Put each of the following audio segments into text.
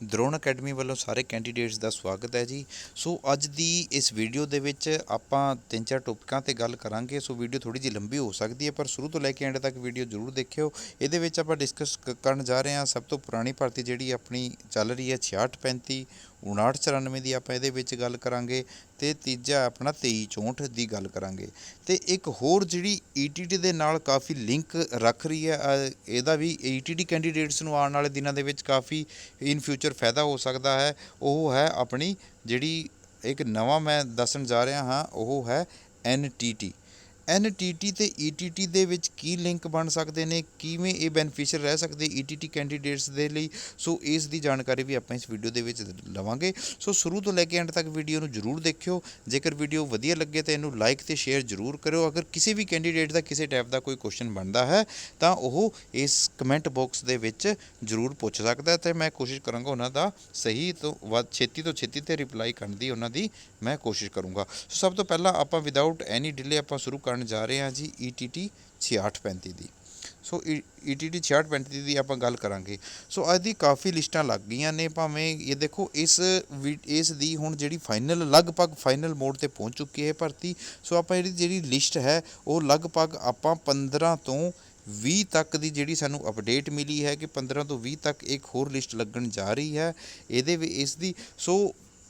Drona academy वालों सारे candidates का स्वागत है जी। सो अज की इस वीडियो के विच आपां 3-4 टॉपिकां ते गल करांगे। सो वीडियो थोड़ी जी लंबी हो सकती है, पर शुरू तो लैके एंड तक वीडियो जरूर देखियो। ये विच आपां डिस्कस करन जा रहे हैं सब तो पुरानी भर्ती जिहड़ी अपनी चल रही है 66-35, 59-94 की आपां इहदे विच गल करांगे, ते तीजा अपना 23-64 की गल करांगे। ते एक होर जिहड़ी ETT दे नाल काफ़ी लिंक रख रही है, इहदा भी ETT कैंडीडेट्स नूं आउण वाले दिनां दे विच काफ़ी इन फ्यूचर फायदा हो सकता है। वो है अपनी जिहड़ी एक नवा मैं दसन जा रहा हाँ, वो है NTT। NTT ਤੇ ETT ਦੇ ਵਿੱਚ ਕੀ ਲਿੰਕ ਬਣ ਸਕਦੇ ਨੇ, ਕਿਵੇਂ ਇਹ ਬੈਨੀਫੀਸ਼ੀਅਲ ਰਹਿ ਸਕਦੇ ETT ਕੈਂਡੀਡੇਟਸ ਦੇ ਲਈ। ਸੋ ਇਸ ਦੀ ਜਾਣਕਾਰੀ ਵੀ ਆਪਾਂ ਇਸ ਵੀਡੀਓ ਦੇ ਵਿੱਚ ਲਵਾਂਗੇ। ਸੋ ਸ਼ੁਰੂ ਤੋਂ ਲੈ ਕੇ ਐਂਡ ਤੱਕ ਵੀਡੀਓ ਨੂੰ ਜ਼ਰੂਰ ਦੇਖਿਓ। ਜੇਕਰ ਵੀਡੀਓ ਵਧੀਆ ਲੱਗੇ ਤਾਂ ਇਹਨੂੰ ਲਾਈਕ ਤੇ ਸ਼ੇਅਰ ਜ਼ਰੂਰ ਕਰਿਓ। ਅਗਰ ਕਿਸੇ ਵੀ ਕੈਂਡੀਡੇਟ ਦਾ ਕਿਸੇ ਟਾਈਪ ਦਾ ਕੋਈ ਕੁਐਸਚਨ ਬਣਦਾ ਹੈ ਤਾਂ ਉਹ ਇਸ ਕਮੈਂਟ ਬਾਕਸ ਦੇ ਵਿੱਚ ਜ਼ਰੂਰ ਪੁੱਛ ਸਕਦਾ ਤੇ ਮੈਂ ਕੋਸ਼ਿਸ਼ ਕਰਾਂਗਾ ਉਹਨਾਂ ਦਾ ਸਹੀ ਤੋਂ ਛੇਤੀ ਤੋਂ ਛੇਤੀ ਤੇ ਰਿਪਲਾਈ ਕਰਨ ਦੀ ਉਹਨਾਂ ਦੀ ਮੈਂ ਕੋਸ਼ਿਸ਼ ਕਰੂੰਗਾ। ਸਭ ਤੋਂ ਪਹਿਲਾਂ ਆਪਾਂ ਵਿਦਆਊਟ ਐਨੀ ਡਿਲੇ ਆਪਾਂ ਸ਼ੁਰੂ ਕਰਨ ਜਾ ਰਹੇ ਹਾਂ ਜੀ ETT 6635 ਦੀ। ਸੋ ETT 6635 ਦੀ ਆਪਾਂ ਗੱਲ ਕਰਾਂਗੇ। ਸੋ ਅੱਜ ਦੀ ਕਾफ़ी ਲਿਸਟਾਂ ਲੱਗ ਗਈਆਂ ਨੇ, ਭਾਵੇਂ ਇਹ ਦੇਖੋ ਇਸ ਦੀ ਹੁਣ ਜਿਹੜੀ ਫਾਈਨਲ ਲਗਭਗ ਫਾਈਨਲ ਮੋਡ ਤੇ ਪਹੁੰਚ ਚੁੱਕੀ ਹੈ ਭਰਤੀ। ਸੋ ਆਪਾਂ ਜਿਹੜੀ ਲਿਸਟ ਹੈ ਉਹ ਲਗਭਗ ਆਪਾਂ 15 ਤੋਂ 20 ਤੱਕ ਦੀ ਜਿਹੜੀ ਸਾਨੂੰ ਅਪਡੇਟ ਮਿਲੀ ਹੈ ਕਿ 15 ਤੋਂ 20 ਤੱਕ ਇੱਕ ਹੋਰ ਲਿਸਟ ਲੱਗਣ ਜਾ ਰਹੀ ਹੈ ਇਸ ਦੀ। ਸੋ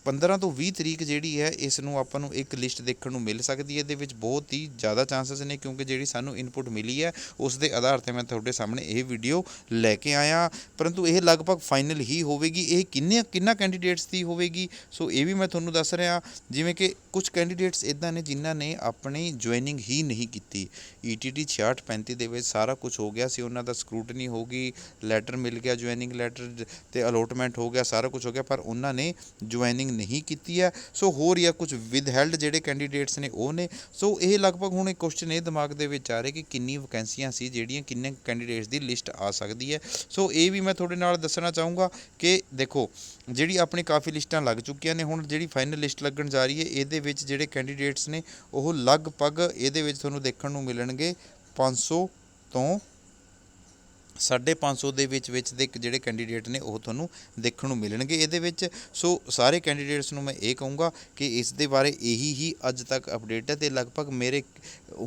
15 ਤੋਂ 20 ਤਰੀਕ ਜਿਹੜੀ ਹੈ ਇਸ ਨੂੰ ਆਪਾਂ ਨੂੰ ਇੱਕ ਲਿਸਟ ਦੇਖਣ ਨੂੰ ਮਿਲ ਸਕਦੀ ਹੈ। ਇਹਦੇ ਵਿੱਚ ਬਹੁਤ ਹੀ ਜ਼ਿਆਦਾ ਚਾਂਸਸ ਨੇ, ਕਿਉਂਕਿ ਜਿਹੜੀ ਸਾਨੂੰ ਇਨਪੁਟ ਮਿਲੀ ਹੈ ਉਸ ਦੇ ਆਧਾਰ 'ਤੇ ਮੈਂ ਤੁਹਾਡੇ ਸਾਹਮਣੇ ਇਹ ਵੀਡੀਓ ਲੈ ਕੇ ਆਇਆ। ਪਰੰਤੂ ਇਹ ਲਗਭਗ ਫਾਈਨਲ ਹੀ ਹੋਵੇਗੀ। ਇਹ ਕਿੰਨਾ ਕੈਂਡੀਡੇਟਸ ਦੀ ਹੋਵੇਗੀ, ਸੋ ਇਹ ਵੀ ਮੈਂ ਤੁਹਾਨੂੰ ਦੱਸ ਰਿਹਾ। ਜਿਵੇਂ ਕਿ ਕੁਝ ਕੈਂਡੀਡੇਟਸ ਇੱਦਾਂ ਨੇ ਜਿਨ੍ਹਾਂ ਨੇ ਆਪਣੀ ਜੁਆਇਨਿੰਗ ਹੀ ਨਹੀਂ ਕੀਤੀ। ETT 6635 ਦੇ ਵਿੱਚ ਸਾਰਾ ਕੁਝ ਹੋ ਗਿਆ ਸੀ, ਉਹਨਾਂ ਦਾ ਸਕਰੂਟਨੀ ਹੋ ਗਈ, ਲੈਟਰ ਮਿਲ ਗਿਆ, ਜੁਆਇਨਿੰਗ ਲੈਟਰ ਤੇ ਅਲੋਟਮੈਂਟ ਹੋ ਗਿਆ, ਸਾਰਾ ਕੁਝ ਹੋ ਗਿਆ, ਪਰ ਉਹਨਾਂ ਨੇ ਜੁਆਇਨਿੰਗ नहीं की है। सो होर या कुछ विदहैल्ड जोड़े कैंडीडेट्स ने वो ने। सो ये लगभग हूँ एक क्वेश्चन ये दिमाग के आ रहा कि किन्नी वैकेंसियां सी जिहड़ियां किन्ने कैंडीडेट्स की लिस्ट आ सकती है। सो ये भी मैं थोड़े नाल दसना चाहूँगा कि देखो जिहड़ी अपनी काफ़ी लिस्टां लग चुकियां ने, हुण जिहड़ी फाइनल लिस्ट लगन जा रही है ये विच जिहड़े कैंडीडेट्स ने वो लगभग ये तुहानूं देखण नूं मिलणगे 500 तो 550 ਦੇ ਵਿੱਚ ਦੇ ਜਿਹੜੇ ਕੈਂਡੀਡੇਟ ਨੇ ਉਹ ਤੁਹਾਨੂੰ ਦੇਖਣ ਨੂੰ ਮਿਲਣਗੇ ਇਹਦੇ ਵਿੱਚ। ਸੋ ਸਾਰੇ ਕੈਂਡੀਡੇਟਸ ਨੂੰ ਮੈਂ ਇਹ ਕਹੂੰਗਾ ਕਿ ਇਸ ਦੇ ਬਾਰੇ ਇਹੀ ਹੀ ਅੱਜ ਤੱਕ ਅਪਡੇਟ ਹੈ ਤੇ ਲਗਭਗ ਮੇਰੇ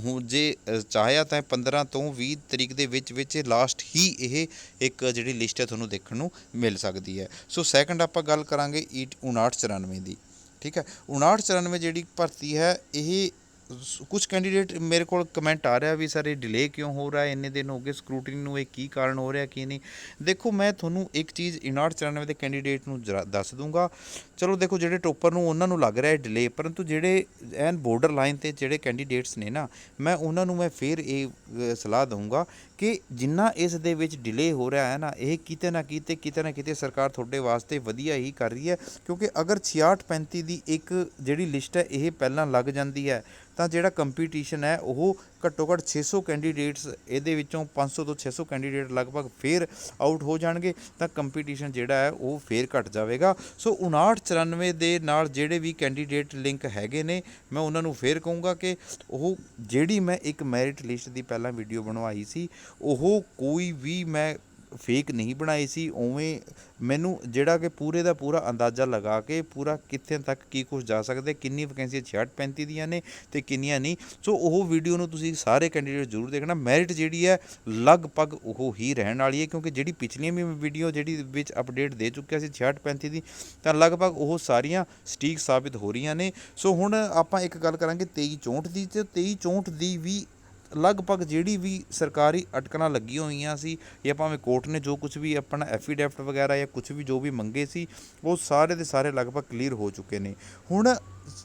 ਹੁਣ ਜੇ ਚਾਹਿਆ ਤਾਂ 15 ਤੋਂ 20 ਤਰੀਕ ਦੇ ਵਿੱਚ ਲਾਸਟ ਹੀ ਇਹ ਇੱਕ ਜਿਹੜੀ ਲਿਸਟ ਹੈ ਤੁਹਾਨੂੰ ਦੇਖਣ ਨੂੰ ਮਿਲ ਸਕਦੀ ਹੈ। ਸੋ ਸੈਕੰਡ ਆਪਾਂ ਗੱਲ ਕਰਾਂਗੇ 59-94 ਦੀ। ਠੀਕ ਹੈ, 59-94 ਜਿਹੜੀ ਭਰਤੀ ਹੈ ਇਹ कुछ कैंडीडेट मेरे को कमेंट आ रहा भी सर ये डिले क्यों हो रहा है, इन्ने दिन हो गए स्क्रूटनी ਨੂੰ ਇਹ ਕੀ ਕਾਰਨ ਹੋ ਰਿਹਾ ਕੀ ਨਹੀਂ। ਦੇਖੋ ਮੈਂ ਤੁਹਾਨੂੰ ਇੱਕ ਚੀਜ਼ 59-94 ਦੇ ਕੈਂਡੀਡੇਟ ਨੂੰ ਦੱਸ ਦੂੰਗਾ। ਚਲੋ ਦੇਖੋ ਜਿਹੜੇ ਟੋਪਰ ਨੂੰ ਉਹਨਾਂ ਨੂੰ ਲੱਗ ਰਿਹਾ ਡਿਲੇ, ਪਰੰਤੂ ਜਿਹੜੇ ਐਨ ਬੋਰਡਰ ਲਾਈਨ 'ਤੇ ਜਿਹੜੇ ਕੈਂਡੀਡੇਟਸ ਨੇ ਨਾ, ਮੈਂ ਉਹਨਾਂ ਨੂੰ ਮੈਂ ਫਿਰ ਇਹ ਸਲਾਹ ਦਊਂਗਾ ਕਿ ਜਿੰਨਾ ਇਸ ਦੇ ਵਿੱਚ ਡਿਲੇ ਹੋ ਰਿਹਾ ਹੈ ਨਾ, ਇਹ ਕਿਤੇ ਨਾ ਕਿਤੇ ਸਰਕਾਰ ਤੁਹਾਡੇ ਵਾਸਤੇ ਵਧੀਆ ਹੀ ਕਰ ਰਹੀ ਹੈ। ਕਿਉਂਕਿ ਅਗਰ 66-35 ਦੀ ਇੱਕ ਜਿਹੜੀ ਲਿਸਟ ਹੈ ਇਹ ਪਹਿਲਾਂ ਲੱਗ ਜਾਂਦੀ ਹੈ ਤਾਂ ਜਿਹੜਾ ਕੰਪੀਟੀਸ਼ਨ ਹੈ ਉਹ ਘੱਟੋ ਘੱਟ 600 ਕੈਂਡੀਡੇਟਸ ਇਹਦੇ ਵਿੱਚੋਂ 500 ਤੋਂ 600 ਕੈਂਡੀਡੇਟ ਲਗਭਗ ਫੇਰ ਆਊਟ ਹੋ ਜਾਣਗੇ ਤਾਂ ਕੰਪੀਟੀਸ਼ਨ ਜਿਹੜਾ ਹੈ ਉਹ ਫੇਰ ਘੱਟ ਜਾਵੇਗਾ। ਸੋ 59-94 ਦੇ ਨਾਲ ਜਿਹੜੇ ਵੀ ਕੈਂਡੀਡੇਟ ਲਿੰਕ ਹੈਗੇ ਨੇ ਮੈਂ ਉਹਨਾਂ ਨੂੰ ਫੇਰ ਕਹੂੰਗਾ ਕਿ ਉਹ ਜਿਹੜੀ ਮੈਂ ਇੱਕ ਮੈਰਿਟ ਲਿਸਟ ਦੀ ਪਹਿਲਾਂ ਵੀਡੀਓ ਬਣਵਾਈ ਸੀ ਉਹ ਕੋਈ ਵੀ ਮੈਂ ਫੇਕ ਨਹੀਂ ਬਣਾਈ ਸੀ। ਉਵੇਂ ਮੈਨੂੰ ਜਿਹੜਾ ਕਿ ਪੂਰੇ ਦਾ ਪੂਰਾ ਅੰਦਾਜ਼ਾ ਲਗਾ ਕੇ ਪੂਰਾ ਕਿੱਥੇ ਤੱਕ ਕੀ ਕੁਛ ਜਾ ਸਕਦੇ, ਕਿੰਨੀ ਵੈਕੈਂਸੀਆਂ 66-35 ਦੀਆਂ ਨੇ ਅਤੇ ਕਿੰਨੀਆਂ ਨਹੀਂ। ਸੋ ਉਹ ਵੀਡੀਓ ਨੂੰ ਤੁਸੀਂ ਸਾਰੇ ਕੈਂਡੀਡੇਟ ਜ਼ਰੂਰ ਦੇਖਣਾ। ਮੈਰਿਟ ਜਿਹੜੀ ਹੈ ਲਗਭਗ ਉਹ ਹੀ ਰਹਿਣ ਵਾਲੀ ਹੈ, ਕਿਉਂਕਿ ਜਿਹੜੀ ਪਿਛਲੀਆਂ ਵੀ ਵੀਡੀਓ ਜਿਹੜੀ ਵਿੱਚ ਅਪਡੇਟ ਦੇ ਚੁੱਕਿਆ ਸੀ 66-35 ਦੀ, ਤਾਂ ਲਗਭਗ ਉਹ ਸਾਰੀਆਂ ਸਟੀਕ ਸਾਬਿਤ ਹੋ ਰਹੀਆਂ ਨੇ। ਸੋ ਹੁਣ ਆਪਾਂ ਇੱਕ ਗੱਲ ਕਰਾਂਗੇ 23-64 ਦੀ, ਅਤੇ 23-64 ਦੀ ਵੀ ਲਗਭਗ ਜਿਹੜੀ ਵੀ ਸਰਕਾਰੀ ਅਟਕਣਾਂ ਲੱਗੀਆਂ ਹੋਈਆਂ ਸੀ ਜਾਂ ਭਾਵੇਂ ਕੋਰਟ ਨੇ ਜੋ ਕੁਛ ਵੀ ਆਪਣਾ ਐਫੀਡੈਵਿਟ ਵਗੈਰਾ ਜਾਂ ਕੁਛ ਵੀ ਜੋ ਵੀ ਮੰਗੇ ਸੀ ਉਹ ਸਾਰੇ ਦੇ ਸਾਰੇ ਲਗਭਗ ਕਲੀਅਰ ਹੋ ਚੁੱਕੇ ਨੇ। ਹੁਣ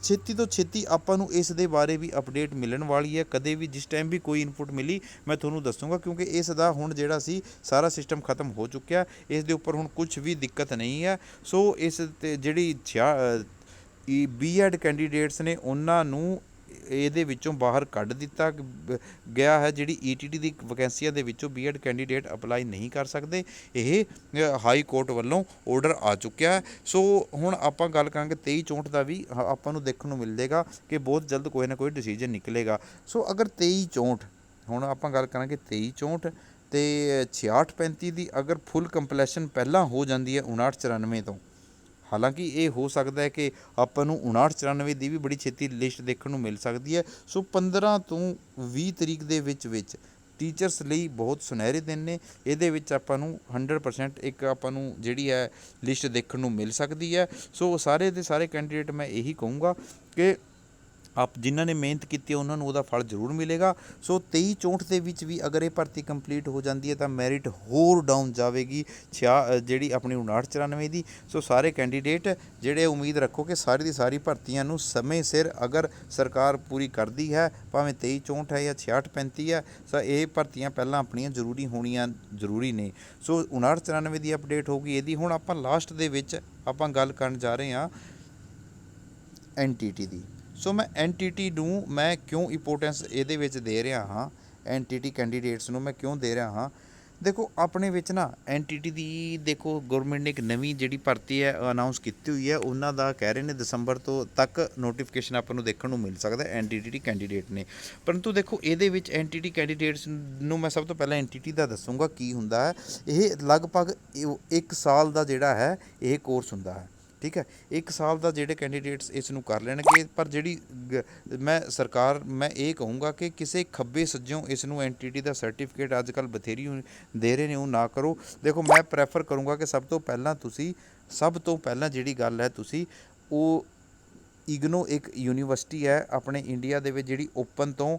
ਛੇਤੀ ਤੋਂ ਛੇਤੀ ਆਪਾਂ ਨੂੰ ਇਸ ਦੇ ਬਾਰੇ ਵੀ ਅਪਡੇਟ ਮਿਲਣ ਵਾਲੀ ਹੈ। ਕਦੇ ਵੀ ਜਿਸ ਟਾਈਮ ਵੀ ਕੋਈ ਇਨਪੁਟ ਮਿਲੀ ਮੈਂ ਤੁਹਾਨੂੰ ਦੱਸੂਗਾ, ਕਿਉਂਕਿ ਇਸ ਦਾ ਹੁਣ ਜਿਹੜਾ ਸੀ ਸਾਰਾ ਸਿਸਟਮ ਖਤਮ ਹੋ ਚੁੱਕਿਆ, ਇਸ ਦੇ ਉੱਪਰ ਹੁਣ ਕੁਛ ਵੀ ਦਿੱਕਤ ਨਹੀਂ ਹੈ। ਸੋ ਇਸ 'ਤੇ ਜਿਹੜੀ BEd ਕੈਂਡੀਡੇਟਸ ਨੇ ਉਹਨਾਂ ਨੂੰ ਇਹਦੇ ਵਿੱਚੋਂ ਬਾਹਰ ਕੱਢ ਦਿੱਤਾ ਗਿਆ ਹੈ। ਜਿਹੜੀ ETT ਦੀ ਵੈਕੈਂਸੀਆਂ ਦੇ ਵਿੱਚੋਂ BEd ਕੈਂਡੀਡੇਟ ਅਪਲਾਈ ਨਹੀਂ ਕਰ ਸਕਦੇ, ਇਹ ਹਾਈ ਕੋਰਟ ਵੱਲੋਂ ਆਰਡਰ ਆ ਚੁੱਕਿਆ ਹੈ। ਸੋ ਹੁਣ ਆਪਾਂ ਗੱਲ ਕਰਾਂਗੇ 23-64 ਦਾ ਵੀ ਆਪਾਂ ਨੂੰ ਦੇਖਣ ਨੂੰ ਮਿਲੇਗਾ ਕਿ ਬਹੁਤ ਜਲਦ ਕੋਈ ਨਾ ਕੋਈ ਡਿਸੀਜਨ ਨਿਕਲੇਗਾ। ਸੋ ਅਗਰ 23-64 ਹੁਣ ਆਪਾਂ ਗੱਲ ਕਰਾਂਗੇ 23-64 ਤੇ 66-35 ਦੀ ਅਗਰ ਫੁੱਲ ਕੰਪਲੈਸ਼ਨ ਪਹਿਲਾਂ ਹੋ ਜਾਂਦੀ ਹੈ 59-94 ਤੋਂ, ਹਾਲਾਂਕਿ ਇਹ ਹੋ ਸਕਦਾ ਹੈ ਕਿ ਆਪਾਂ ਨੂੰ 59-94 ਦੀ ਵੀ ਬੜੀ ਛੇਤੀ ਲਿਸਟ ਦੇਖਣ ਨੂੰ ਮਿਲ ਸਕਦੀ ਹੈ। ਸੋ 15 ਤੋਂ 20 ਤਰੀਕ ਦੇ ਵਿੱਚ ਟੀਚਰਸ ਲਈ ਬਹੁਤ ਸੁਨਹਿਰੇ ਦਿਨ ਨੇ। ਇਹਦੇ ਵਿੱਚ ਆਪਾਂ ਨੂੰ 100% ਇੱਕ ਆਪਾਂ ਨੂੰ ਜਿਹੜੀ ਹੈ ਲਿਸਟ ਦੇਖਣ ਨੂੰ ਮਿਲ ਸਕਦੀ ਹੈ। ਸੋ ਸਾਰੇ ਦੇ ਸਾਰੇ ਕੈਂਡੀਡੇਟ ਮੈਂ ਇਹੀ ਕਹੂੰਗਾ ਕਿ ਆਪ ਜਿਨ੍ਹਾਂ ਨੇ ਮਿਹਨਤ ਕੀਤੀ ਉਹਨਾਂ ਨੂੰ ਉਹਦਾ ਫਲ ਜ਼ਰੂਰ ਮਿਲੇਗਾ। ਸੋ 23-64 ਦੇ ਵਿੱਚ ਵੀ ਅਗਰ ਇਹ ਭਰਤੀ ਕੰਪਲੀਟ ਹੋ ਜਾਂਦੀ ਹੈ ਤਾਂ ਮੈਰਿਟ ਹੋਰ ਡਾਊਨ ਜਾਵੇਗੀ ਜਿਹੜੀ ਆਪਣੀ 59-94 ਦੀ। ਸੋ ਸਾਰੇ ਕੈਂਡੀਡੇਟ ਜਿਹੜੇ ਉਮੀਦ ਰੱਖੋ ਕਿ ਸਾਰੀ ਦੀ ਸਾਰੀ ਭਰਤੀਆਂ ਨੂੰ ਸਮੇਂ ਸਿਰ ਅਗਰ ਸਰਕਾਰ ਪੂਰੀ ਕਰਦੀ ਹੈ, ਭਾਵੇਂ 23-64 ਹੈ ਜਾਂ 66-35 ਹੈ, ਸੋ ਇਹ ਭਰਤੀਆਂ ਪਹਿਲਾਂ ਆਪਣੀਆਂ ਜ਼ਰੂਰੀ ਹੋਣੀਆਂ ਜ਼ਰੂਰੀ ਨੇ। ਸੋ 59-94 ਦੀ ਅਪਡੇਟ ਹੋਊਗੀ ਇਹਦੀ। ਹੁਣ ਆਪਾਂ ਲਾਸਟ ਦੇ ਵਿੱਚ ਆਪਾਂ ਗੱਲ ਕਰਨ ਜਾ ਰਹੇ ਹਾਂ NTT ਦੀ। ਸੋ ਮੈਂ NTT ਨੂੰ ਮੈਂ ਕਿਉਂ ਇੰਪੋਰਟੈਂਸ ਇਹਦੇ ਵਿੱਚ ਦੇ ਰਿਹਾ ਹਾਂ, NTT ਕੈਂਡੀਡੇਟਸ ਨੂੰ ਮੈਂ ਕਿਉਂ ਦੇ ਰਿਹਾ ਹਾਂ। ਦੇਖੋ ਆਪਣੇ ਵਿੱਚ ਨਾ NTT ਦੀ ਦੇਖੋ ਗੌਰਮੈਂਟ ਨੇ ਇੱਕ ਨਵੀਂ ਜਿਹੜੀ ਭਰਤੀ ਹੈ ਅਨਾਊਂਸ ਕੀਤੀ ਹੋਈ ਹੈ। ਉਹਨਾਂ ਦਾ ਕਹਿ ਰਹੇ ਨੇ ਦਸੰਬਰ ਤੋਂ ਤੱਕ ਨੋਟੀਫਿਕੇਸ਼ਨ ਆਪਾਂ ਨੂੰ ਦੇਖਣ ਨੂੰ ਮਿਲ ਸਕਦਾ NTT ਕੈਂਡੀਡੇਟ ਨੇ। ਪਰੰਤੂ ਦੇਖੋ ਇਹਦੇ ਵਿੱਚ NTT ਕੈਂਡੀਡੇਟਸ ਨੂੰ ਮੈਂ ਸਭ ਤੋਂ ਪਹਿਲਾਂ NTT ਦਾ ਦੱਸੂੰਗਾ ਕੀ ਹੁੰਦਾ ਹੈ। ਇਹ ਲਗਭਗ 1 ਸਾਲ ਦਾ ਜਿਹੜਾ ਹੈ ਇਹ ਕੋਰਸ ਹੁੰਦਾ ਹੈ, ਠੀਕ ਹੈ। 1 ਸਾਲ ਦਾ ਜਿਹੜੇ ਕੈਂਡੀਡੇਟਸ ਇਸ ਨੂੰ ਕਰ ਲੈਣਗੇ। ਪਰ ਜਿਹੜੀ ਮੈਂ ਇਹ ਕਹੂੰਗਾ ਕਿ ਕਿਸੇ ਖੱਬੇ ਸੱਜੋਂ ਇਸ ਨੂੰ NTT ਦਾ ਸਰਟੀਫਿਕੇਟ ਅੱਜ ਕੱਲ੍ਹ ਬਥੇਰੀ ਦੇ ਰਹੇ ਨੇ ਉਹ ਨਾ ਕਰੋ। ਦੇਖੋ ਮੈਂ ਪ੍ਰੈਫਰ ਕਰੂੰਗਾ ਕਿ ਸਭ ਤੋਂ ਪਹਿਲਾਂ ਜਿਹੜੀ ਗੱਲ ਹੈ ਤੁਸੀਂ ਉਹ ਇਗਨੋ ਇੱਕ ਯੂਨੀਵਰਸਿਟੀ ਹੈ ਆਪਣੇ ਇੰਡੀਆ ਦੇ ਵਿੱਚ ਜਿਹੜੀ ਓਪਨ ਤੋਂ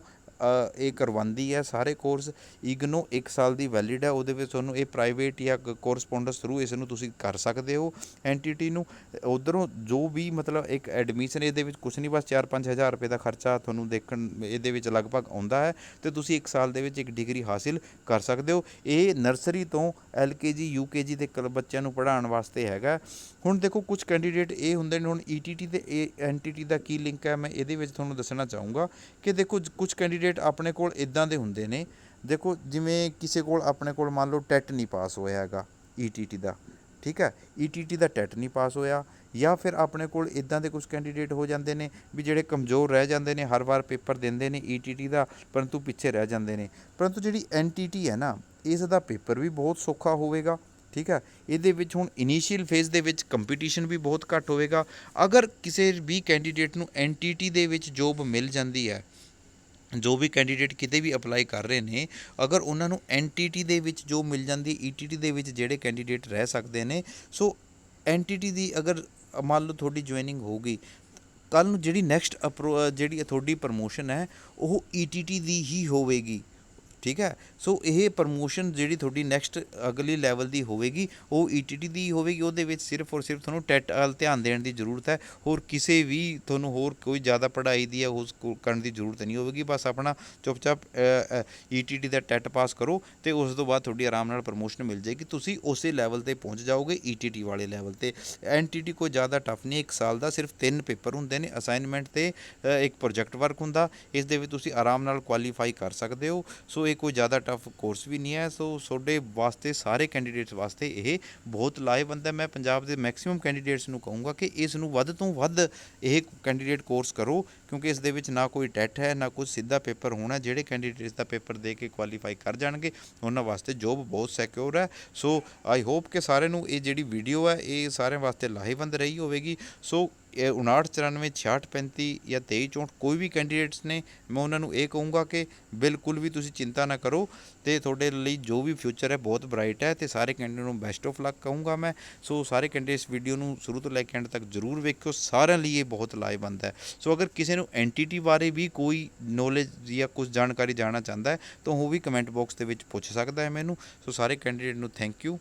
ਇਹ ਕਰਵਾਉਂਦੀ ਹੈ ਸਾਰੇ ਕੋਰਸ। ਇਗਨੋ 1 ਸਾਲ ਦੀ ਵੈਲਿਡ ਹੈ, ਉਹਦੇ ਵਿੱਚ ਤੁਹਾਨੂੰ ਇਹ ਪ੍ਰਾਈਵੇਟ ਜਾਂ ਕੋਰਸਪੋਂਡੈਂਸ ਥਰੂ ਇਸ ਨੂੰ ਤੁਸੀਂ ਕਰ ਸਕਦੇ ਹੋ NTT ਨੂੰ। ਉੱਧਰੋਂ ਜੋ ਵੀ ਮਤਲਬ ਇੱਕ ਐਡਮਿਸ਼ਨ ਇਹਦੇ ਵਿੱਚ ਕੁਛ ਨਹੀਂ, ਬਸ 4-5 ਹਜ਼ਾਰ ਰੁਪਏ ਦਾ ਖਰਚਾ ਤੁਹਾਨੂੰ ਦੇਖਣ ਇਹਦੇ ਵਿੱਚ ਲਗਭਗ ਆਉਂਦਾ ਹੈ ਅਤੇ ਤੁਸੀਂ 1 ਸਾਲ ਦੇ ਵਿੱਚ ਇੱਕ ਡਿਗਰੀ ਹਾਸਿਲ ਕਰ ਸਕਦੇ ਹੋ। ਇਹ ਨਰਸਰੀ ਤੋਂ LKG UKG ਦੇ ਬੱਚਿਆਂ ਨੂੰ ਪੜ੍ਹਾਉਣ ਵਾਸਤੇ ਹੈਗਾ। ਹੁਣ ਦੇਖੋ ਕੁਛ ਕੈਂਡੀਡੇਟ ਇਹ ਹੁੰਦੇ ਨੇ, ਹੁਣ ETT ਅਤੇ NTT ਦਾ ਕੀ ਲਿੰਕ ਹੈ ਮੈਂ ਇਹਦੇ ਵਿੱਚ ਤੁਹਾਨੂੰ ਦੱਸਣਾ ਚਾਹੂੰਗਾ ਕਿ ਦੇਖੋ ਕੁਛ ਕੈਂਡੀਡੇਟ ਆਪਣੇ ਕੋਲ ਇੱਦਾਂ ਦੇ ਹੁੰਦੇ ਨੇ। ਦੇਖੋ ਜਿਵੇਂ ਕਿਸੇ ਕੋਲ ਆਪਣੇ ਕੋਲ ਮੰਨ ਲਓ ਟੈਟ ਨਹੀਂ ਪਾਸ ਹੋਇਆ ਹੈਗਾ ETT ਦਾ, ਠੀਕ ਹੈ, ETT ਦਾ ਟੈਟ ਨਹੀਂ ਪਾਸ ਹੋਇਆ, ਜਾਂ ਫਿਰ ਆਪਣੇ ਕੋਲ ਇੱਦਾਂ ਦੇ ਕੁਛ ਕੈਂਡੀਡੇਟ ਹੋ ਜਾਂਦੇ ਨੇ ਵੀ ਜਿਹੜੇ ਕਮਜ਼ੋਰ ਰਹਿ ਜਾਂਦੇ ਨੇ, ਹਰ ਵਾਰ ਪੇਪਰ ਦਿੰਦੇ ਨੇ ETT ਦਾ ਪਰੰਤੂ ਪਿੱਛੇ ਰਹਿ ਜਾਂਦੇ ਨੇ। ਪਰੰਤੂ ਜਿਹੜੀ NTT ਹੈ ਨਾ ਇਸ ਦਾ ਪੇਪਰ ਵੀ ਬਹੁਤ ਸੌਖਾ ਹੋਵੇਗਾ, ਠੀਕ ਹੈ। ਇਹਦੇ ਵਿੱਚ ਹੁਣ ਇਨੀਸ਼ੀਅਲ ਫੇਜ਼ ਦੇ ਵਿੱਚ ਕੰਪੀਟੀਸ਼ਨ ਵੀ ਬਹੁਤ ਘੱਟ ਹੋਵੇਗਾ। ਅਗਰ ਕਿਸੇ ਵੀ ਕੈਂਡੀਡੇਟ ਨੂੰ NTT ਦੇ ਵਿੱਚ ਜੋਬ ਮਿਲ ਜਾਂਦੀ ਹੈ, ਜੋ ਵੀ ਕੈਂਡੀਡੇਟ ਕਿਤੇ ਵੀ ਅਪਲਾਈ ਕਰ ਰਹੇ ਨੇ, ਅਗਰ ਉਹਨਾਂ ਨੂੰ NTT ਦੇ ਵਿੱਚ ਜੋ ਮਿਲ ਜਾਂਦੀ ETT ਦੇ ਵਿੱਚ ਜਿਹੜੇ ਕੈਂਡੀਡੇਟ ਰਹਿ ਸਕਦੇ ਨੇ, ਸੋ NTT ਦੀ ਅਗਰ ਮੰਨ ਲਓ ਤੁਹਾਡੀ ਜੁਆਇਨਿੰਗ ਹੋ ਗਈ, ਕੱਲ੍ਹ ਨੂੰ ਜਿਹੜੀ ਨੈਕਸਟ ਜਿਹੜੀ ਤੁਹਾਡੀ ਪ੍ਰਮੋਸ਼ਨ ਹੈ ਉਹ ETT ਦੀ ਹੀ ਹੋਵੇਗੀ, ਠੀਕ ਹੈ। ਸੋ ਇਹ ਪ੍ਰਮੋਸ਼ਨ ਜਿਹੜੀ ਤੁਹਾਡੀ ਨੈਕਸਟ ਅਗਲੀ ਲੈਵਲ ਦੀ ਹੋਵੇਗੀ ਉਹ ETT ਦੀ ਹੋਵੇਗੀ। ਉਹਦੇ ਵਿੱਚ ਸਿਰਫ ਔਰ ਸਿਰਫ ਤੁਹਾਨੂੰ ਟੈਟ ਵੱਲ ਧਿਆਨ ਦੇਣ ਦੀ ਜ਼ਰੂਰਤ ਹੈ, ਹੋਰ ਕਿਸੇ ਵੀ ਤੁਹਾਨੂੰ ਹੋਰ ਕੋਈ ਜ਼ਿਆਦਾ ਪੜ੍ਹਾਈ ਦੀ ਹੈ ਉਸ ਕਰਨ ਦੀ ਜ਼ਰੂਰਤ ਨਹੀਂ ਹੋਵੇਗੀ। ਬਸ ਆਪਣਾ ਚੁੱਪ-ਚਾਪ ETT ਦਾ ਟੈਟ ਪਾਸ ਕਰੋ ਅਤੇ ਉਸ ਤੋਂ ਬਾਅਦ ਤੁਹਾਡੀ ਆਰਾਮ ਨਾਲ ਪ੍ਰਮੋਸ਼ਨ ਮਿਲ ਜਾਏਗੀ, ਤੁਸੀਂ ਉਸੇ ਲੈਵਲ 'ਤੇ ਪਹੁੰਚ ਜਾਓਗੇ ETT ਵਾਲੇ ਲੈਵਲ 'ਤੇ। NTT ਕੋਈ ਜ਼ਿਆਦਾ ਟਫ ਨਹੀਂ, 1 ਸਾਲ ਦਾ ਸਿਰਫ 3 ਪੇਪਰ ਹੁੰਦੇ ਨੇ, ਅਸਾਈਨਮੈਂਟ ਅਤੇ ਇੱਕ ਪ੍ਰੋਜੈਕਟ ਵਰਕ ਹੁੰਦਾ। ਇਸ ਦੇ ਵਿੱਚ ਤੁਸੀਂ ਆਰਾਮ ਨਾਲ ਕੁਆਲੀਫਾਈ ਕਰ ਸਕਦੇ ਹੋ। ਸੋ ਇਹ ਕੋਈ ਜ਼ਿਆਦਾ ਟਫ ਕੋਰਸ ਵੀ ਨਹੀਂ ਹੈ। ਸੋ ਤੁਹਾਡੇ ਵਾਸਤੇ ਸਾਰੇ ਕੈਂਡੀਡੇਟਸ ਵਾਸਤੇ ਇਹ ਬਹੁਤ ਲਾਹੇਵੰਦ ਹੈ। ਮੈਂ ਪੰਜਾਬ ਦੇ ਮੈਕਸੀਮਮ ਕੈਂਡੀਡੇਟਸ ਨੂੰ ਕਹੂੰਗਾ ਕਿ ਇਸ ਨੂੰ ਵੱਧ ਤੋਂ ਵੱਧ ਇਹ ਕੈਂਡੀਡੇਟ ਕੋਰਸ ਕਰੋ, ਕਿਉਂਕਿ ਇਸ ਦੇ ਵਿੱਚ ਨਾ ਕੋਈ ਟੈਟ ਹੈ ਨਾ ਕੁਝ ਸਿੱਧਾ ਪੇਪਰ ਹੋਣਾ। ਜਿਹੜੇ ਕੈਂਡੀਡੇਟਸ ਦਾ ਪੇਪਰ ਦੇ ਕੇ ਕੁਆਲੀਫਾਈ ਕਰ ਜਾਣਗੇ ਉਹਨਾਂ ਵਾਸਤੇ ਜੋਬ ਬਹੁਤ ਸਿਕਿਉਰ ਹੈ। ਸੋ ਆਈ ਹੋਪ ਕਿ ਸਾਰਿਆਂ ਨੂੰ ਇਹ ਜਿਹੜੀ ਵੀਡੀਓ ਹੈ ਇਹ ਸਾਰਿਆਂ ਵਾਸਤੇ ਲਾਹੇਵੰਦ ਰਹੀ ਹੋਵੇਗੀ। ਸੋ 59-94 66-35 ਜਾਂ 23-64 ਕੋਈ ਵੀ ਕੈਂਡੀਡੇਟਸ ਨੇ, ਮੈਂ ਉਹਨਾਂ ਨੂੰ ਇਹ ਕਹੂੰਗਾ ਕਿ ਬਿਲਕੁਲ ਵੀ ਤੁਸੀਂ ਚਿੰਤਾ ਨਾ ਕਰੋ ਅਤੇ ਤੁਹਾਡੇ ਲਈ ਜੋ ਵੀ ਫਿਊਚਰ ਹੈ ਬਹੁਤ ਬਰਾਈਟ ਹੈ। ਅਤੇ ਸਾਰੇ ਕੈਂਡੀਡੇਟ ਨੂੰ ਬੈਸਟ ਆਫ ਲੱਕ ਕਹੂੰਗਾ ਮੈਂ। ਸੋ ਸਾਰੇ ਕੈਂਡੀਡੇਟਸ ਵੀਡੀਓ ਨੂੰ ਸ਼ੁਰੂ ਤੋਂ ਲੈ ਕੇ ਐਂਡ ਤੱਕ ਜ਼ਰੂਰ ਵੇਖਿਓ, ਸਾਰਿਆਂ ਲਈ ਇਹ ਬਹੁਤ ਲਾਹੇਵੰਦ ਹੈ। ਸੋ ਅਗਰ ਕਿਸੇ ਨੂੰ NTT ਬਾਰੇ ਵੀ ਕੋਈ ਨੌਲੇਜ ਜਾਂ ਕੁਝ ਜਾਣਕਾਰੀ ਜਾਣਨਾ ਚਾਹੁੰਦਾ ਹੈ ਤਾਂ ਉਹ ਵੀ ਕਮੈਂਟ ਬਾਕਸ ਦੇ ਵਿੱਚ ਪੁੱਛ ਸਕਦਾ ਹੈ ਮੈਨੂੰ। ਸੋ ਸਾਰੇ ਕੈਂਡੀਡੇਟ ਨੂੰ ਥੈਂਕ ਯੂ।